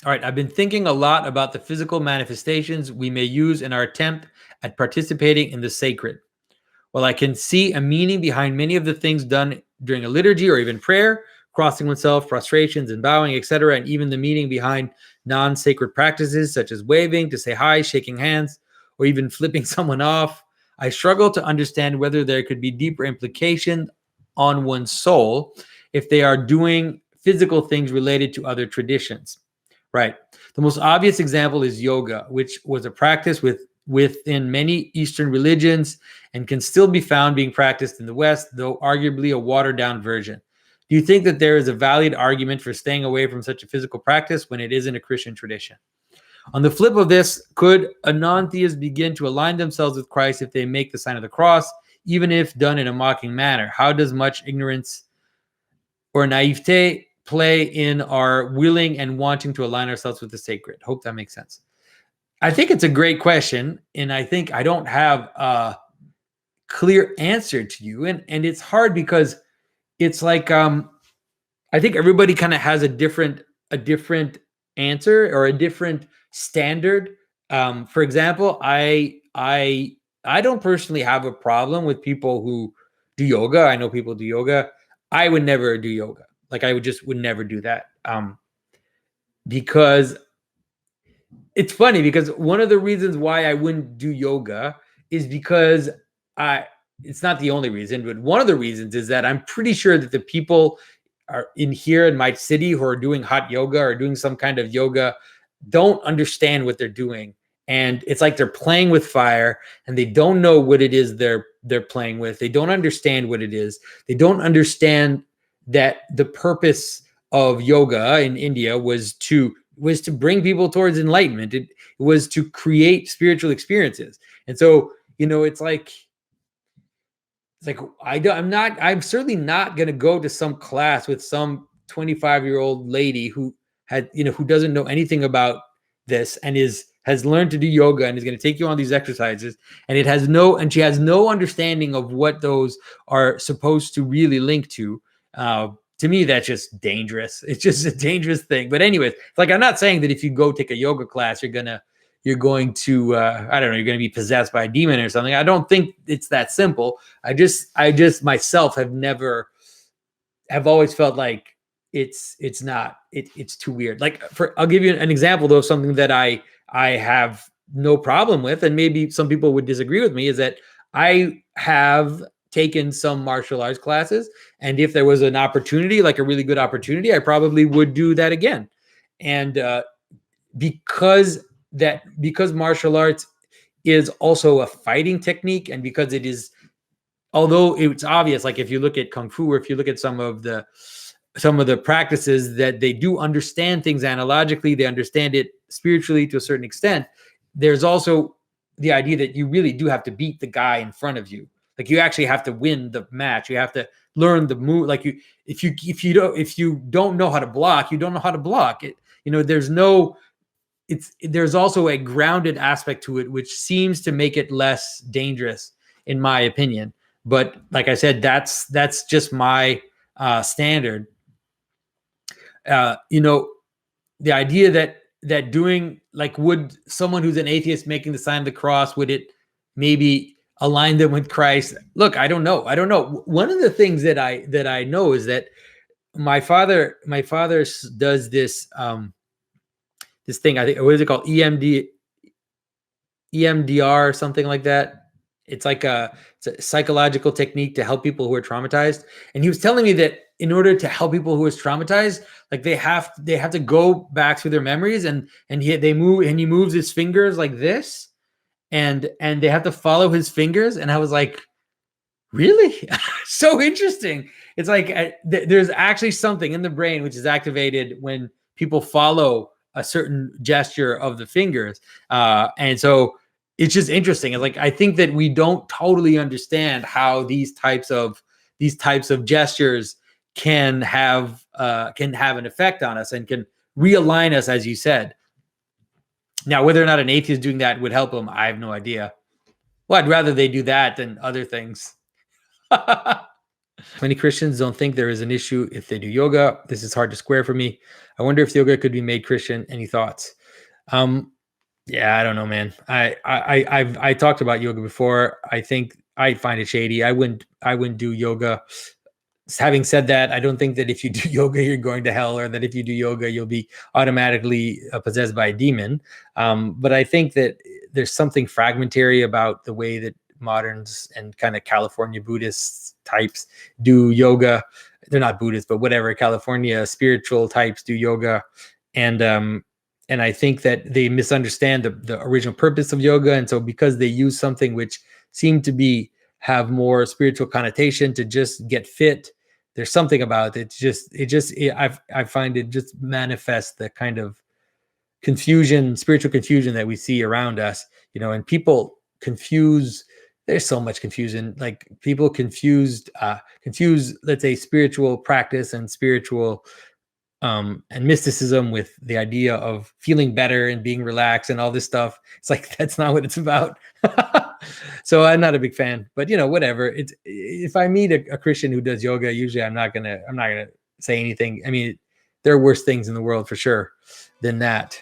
All right, I've been thinking a lot about the physical manifestations we may use in our attempt at participating in the sacred. While I can see a meaning behind many of the things done during a liturgy or even prayer, crossing oneself, prostrations and bowing, etc., and even the meaning behind non-sacred practices such as waving to say hi, shaking hands, or even flipping someone off, I struggle to understand whether there could be deeper implication on one's soul if they are doing physical things related to other traditions. Right. The most obvious example is yoga, which was a practice within many Eastern religions and can still be found being practiced in the West, though arguably a watered-down version. Do you think that there is a valid argument for staying away from such a physical practice when it isn't a Christian tradition? On the flip of this, could a non-theist begin to align themselves with Christ if they make the sign of the cross, even if done in a mocking manner? How does much ignorance or naivete play in our willing and wanting to align ourselves with the sacred? Hope that makes sense. I think it's a great question, and I think I don't have a clear answer to you, and it's hard because it's like I think everybody kind of has a different answer or a different standard. For example, I don't personally have a problem with people who do yoga. I know people do yoga. I would never do yoga. Like I would never do that. Because it's funny because one of the reasons why I wouldn't do yoga is because it's not the only reason, but one of the reasons is that I'm pretty sure that the people are in here in my city who are doing hot yoga or doing some kind of yoga don't understand what they're doing. And it's like they're playing with fire and they don't know what it is they're playing with. They don't understand what it is. They don't understand that the purpose of yoga in India was to bring people towards enlightenment. It was to create spiritual experiences. And so, it's like I'm certainly not going to go to some class with some 25-year-old lady who who doesn't know anything about this and has learned to do yoga and is going to take you on these exercises. And she has no understanding of what those are supposed to really link to. To me, that's just dangerous. It's just a dangerous thing. But anyways, like I'm not saying that if you go take a yoga class, you're going to I don't know, you're going to be possessed by a demon or something. I don't think it's that simple. I just myself have always felt like it's too weird. Like I'll give you an example though of something that I have no problem with, and maybe some people would disagree with me, is that I have taken some martial arts classes, and if there was an opportunity, like a really good opportunity, I probably would do that again. And because martial arts is also a fighting technique, and because it is, although it's obvious, like if you look at Kung Fu or if you look at some of the practices, that they do understand things analogically, they understand it spiritually to a certain extent. There's also the idea that you really do have to beat the guy in front of you. Like you actually have to win the match. You have to learn the move. Like if you don't know how to block, you don't know how to block it. There's also a grounded aspect to it, which seems to make it less dangerous, in my opinion. But like I said, that's just my standard. The idea that doing, like, would someone who's an atheist making the sign of the cross, would it maybe align them with Christ? Look, I don't know. One of the things that I know is that my father does this this thing, I think, what is it called? EMDR or something like that. It's like it's a psychological technique to help people who are traumatized. And he was telling me that in order to help people who are traumatized, like they have to go back through their memories, and he moves his fingers like this, and they have to follow his fingers. And I was like, really? So interesting. It's like there's actually something in the brain which is activated when people follow a certain gesture of the fingers. And so it's just interesting. It's like, I think that we don't totally understand how these types of gestures can have an effect on us and can realign us, as you said. Now, whether or not an atheist doing that would help them, I have no idea. Well, I'd rather they do that than other things. Many Christians don't think there is an issue if they do yoga. This is hard to square for me. I wonder if yoga could be made Christian. Any thoughts? Um, yeah, I don't know, man. I talked about yoga before. I think I find it shady. I wouldn't do yoga. Having said that, I don't think that if you do yoga, you're going to hell, or that if you do yoga, you'll be automatically possessed by a demon. But I think that there's something fragmentary about the way that moderns and kind of California Buddhist types do yoga. They're not Buddhists, but whatever, California spiritual types do yoga. And I think that they misunderstand the original purpose of yoga. And so because they use something which seemed to be have more spiritual connotation to just get fit, there's something about it. I find it just manifests the kind of confusion, spiritual confusion that we see around us, and people confuse. There's so much confusion. Like people confuse, let's say, spiritual practice and spiritual and mysticism with the idea of feeling better and being relaxed and all this stuff. It's like that's not what it's about. So I'm not a big fan, but whatever. It's if I meet a Christian who does yoga, usually I'm not gonna say anything. I mean, there are worse things in the world for sure than that.